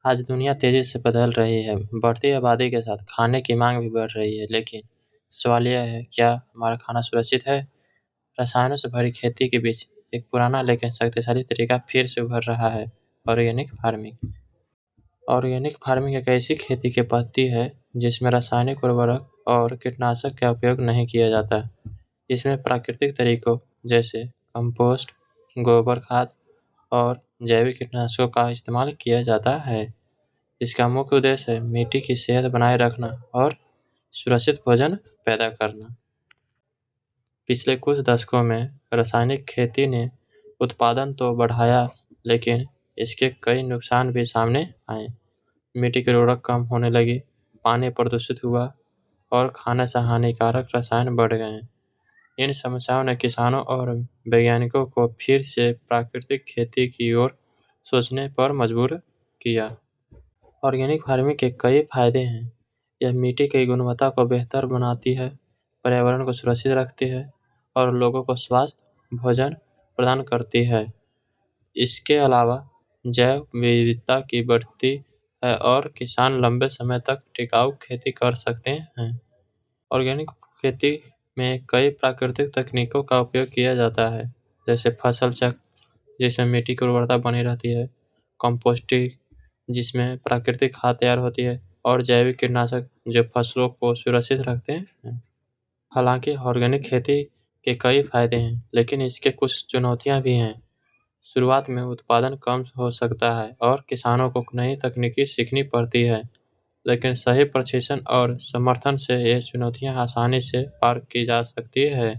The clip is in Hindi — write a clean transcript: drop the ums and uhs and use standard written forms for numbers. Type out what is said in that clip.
आज दुनिया तेजी से बदल रही है। बढ़ती आबादी के साथ खाने की मांग भी बढ़ रही है, लेकिन सवाल यह है, क्या हमारा खाना सुरक्षित है? रसायनों से भरी खेती के बीच एक पुराना लेकिन शक्तिशाली तरीका फिर से उभर रहा है, ऑर्गेनिक फार्मिंग। ऑर्गेनिक फार्मिंग एक ऐसी खेती की पद्धति है जिसमें रासायनिक उर्वरक और कीटनाशक का उपयोग नहीं किया जाता। इसमें प्राकृतिक तरीकों जैसे कंपोस्ट, गोबर खाद और जैविक कीटनाशकों का इस्तेमाल किया जाता है। इसका मुख्य उद्देश्य है मिट्टी की सेहत बनाए रखना और सुरक्षित भोजन पैदा करना। पिछले कुछ दशकों में रासायनिक खेती ने उत्पादन तो बढ़ाया, लेकिन इसके कई नुकसान भी सामने आए। मिट्टी की उर्वरक कम होने लगी, पानी प्रदूषित हुआ और खाने से हानिकारक रसायन बढ़ गए। इन समस्याओं ने किसानों और वैज्ञानिकों को फिर से प्राकृतिक खेती की ओर सोचने पर मजबूर किया। ऑर्गेनिक फार्मिंग के कई फायदे हैं। यह मिट्टी की गुणवत्ता को बेहतर बनाती है, पर्यावरण को सुरक्षित रखती है और लोगों को स्वास्थ्य भोजन प्रदान करती है। इसके अलावा जैव विविधता की बढ़ती है और किसान लंबे समय तक टिकाऊ खेती कर सकते हैं। ऑर्गेनिक खेती में कई प्राकृतिक तकनीकों का उपयोग किया जाता है, जैसे फसल चक्र जिसमें मिट्टी की उर्वरता बनी रहती है, कंपोस्टिंग जिसमें प्राकृतिक खाद तैयार होती है और जैविक कीटनाशक जो फसलों को सुरक्षित रखते हैं। हालांकि ऑर्गेनिक खेती के कई फायदे हैं, लेकिन इसके कुछ चुनौतियां भी हैं। शुरुआत में उत्पादन कम हो सकता है और किसानों को नई तकनीकी सीखनी पड़ती है, लेकिन सही प्रशिक्षण और समर्थन से ये चुनौतियां आसानी से पार की जा सकती है।